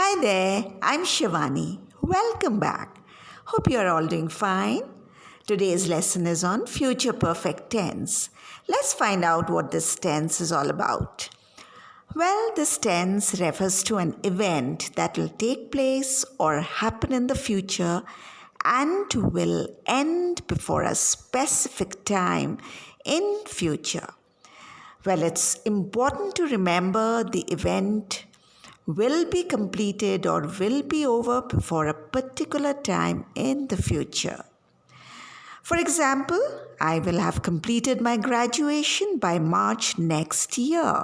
Hi there, I'm Shivani. Welcome back. Hope you're all doing fine. Today's lesson is on future perfect tense. Let's find out what this tense is all about. Well, this tense refers to an event that will take place or happen in the future and will end before a specific time in future. Well, it's important to remember the event will be completed or will be over before a particular time in the future. For example, I will have completed my graduation by March next year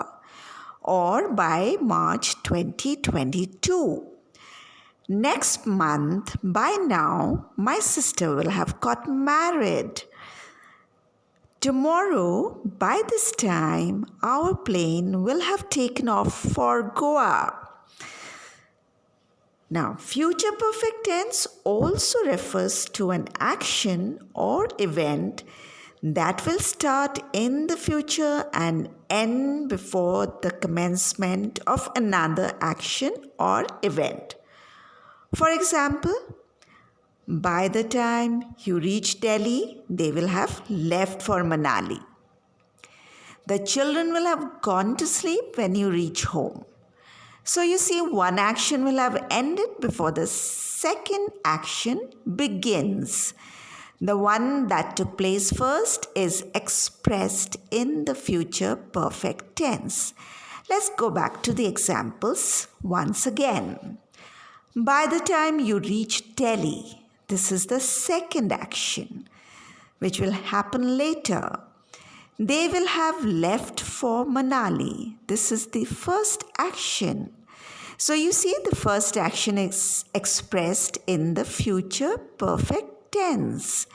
or by March 2022. Next month, by now, my sister will have got married. Tomorrow, by this time, our plane will have taken off for Goa. Now, future perfect tense also refers to an action or event that will start in the future and end before the commencement of another action or event. For example, by the time you reach Delhi, they will have left for Manali. The children will have gone to sleep when you reach home. So you see, one action will have ended before the second action begins. The one that took place first is expressed in the future perfect tense. Let's go back to the examples once again. By the time you reach Delhi, this is the second action, which will happen later. They will have left for Manali. This is the first action. So you see, the first action is expressed in the future perfect tense.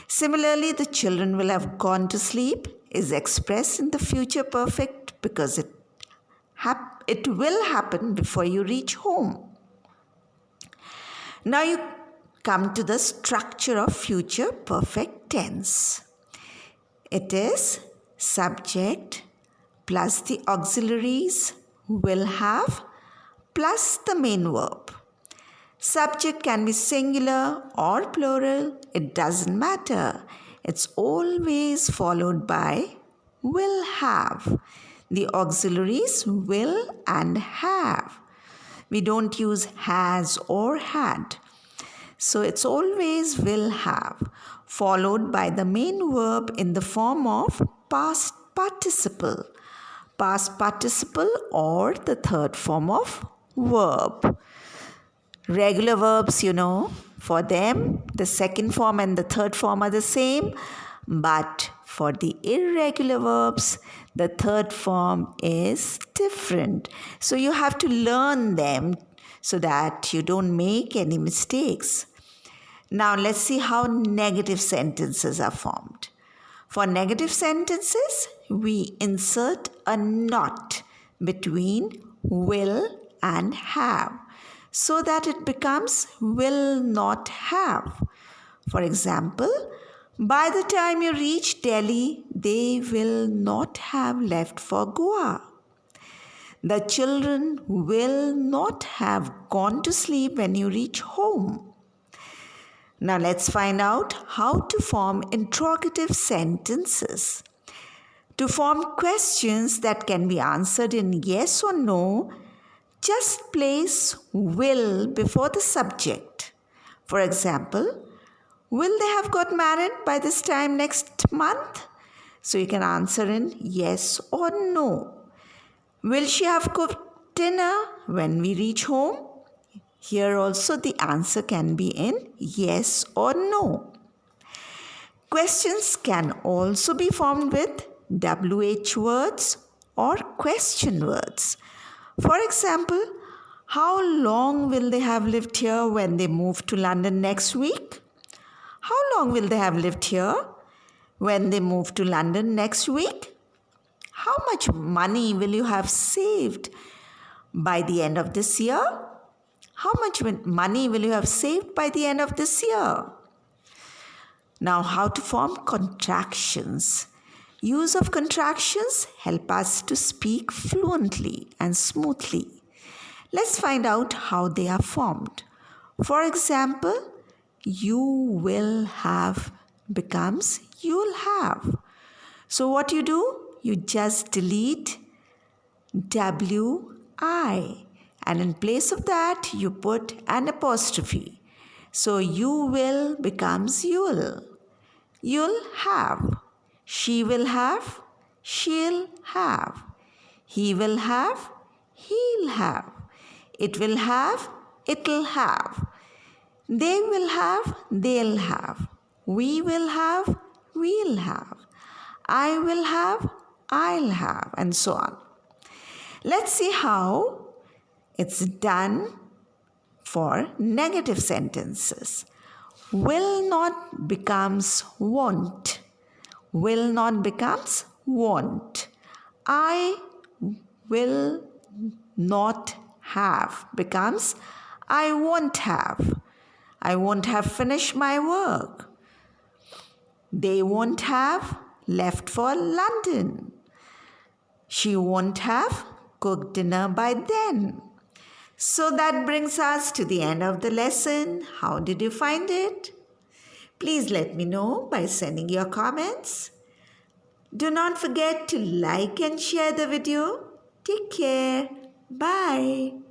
Similarly, the children will have gone to sleep is expressed in the future perfect because it will happen before you reach home. Now you come to the structure of future perfect tense. It is subject plus the auxiliaries will have plus the main verb. Subject can be singular or plural, it doesn't matter. It's always followed by will have. The auxiliaries will and have. We don't use has or had. So it's always will have, followed by the main verb in the form of past participle. Past participle or the third form of verb. Regular verbs, for them, the second form and the third form are the same. But for the irregular verbs, the third form is different. So you have to learn them so that you don't make any mistakes. Now let's see how negative sentences are formed. For negative sentences, we insert a not between will and have so that it becomes will not have. For example, by the time you reach Delhi, they will not have left for Goa. The children will not have gone to sleep when you reach home. Now let's find out how to form interrogative sentences. To form questions that can be answered in yes or no, just place will before the subject. For example, will they have got married by this time next month? So you can answer in yes or no. Will she have cooked dinner when we reach home? Here also the answer can be in yes or no. Questions can also be formed with WH words or question words. For example, how long will they have lived here when they move to London next week? How long will they have lived here when they move to London next week? How much money will you have saved by the end of this year? How much money will you have saved by the end of this year? Now, how to form contractions. Use of contractions help us to speak fluently and smoothly. Let's find out how they are formed. For example, you will have becomes you'll have. So what you do? You just delete WI, and in place of that you put an apostrophe. So you will becomes you'll. You'll have. She will have. She'll have. He will have. He'll have. It will have. It'll have. They will have. They'll have. We will have. We'll have. I will have. I'll have. And so on. Let's see how it's done for negative sentences. Will not becomes won't. Will not becomes won't. I will not have becomes I won't have. I won't have finished my work. They won't have left for London. She won't have cooked dinner by then. So that brings us to the end of the lesson. How did you find it? Please let me know by sending your comments. Do not forget to like and share the video. Take care. Bye.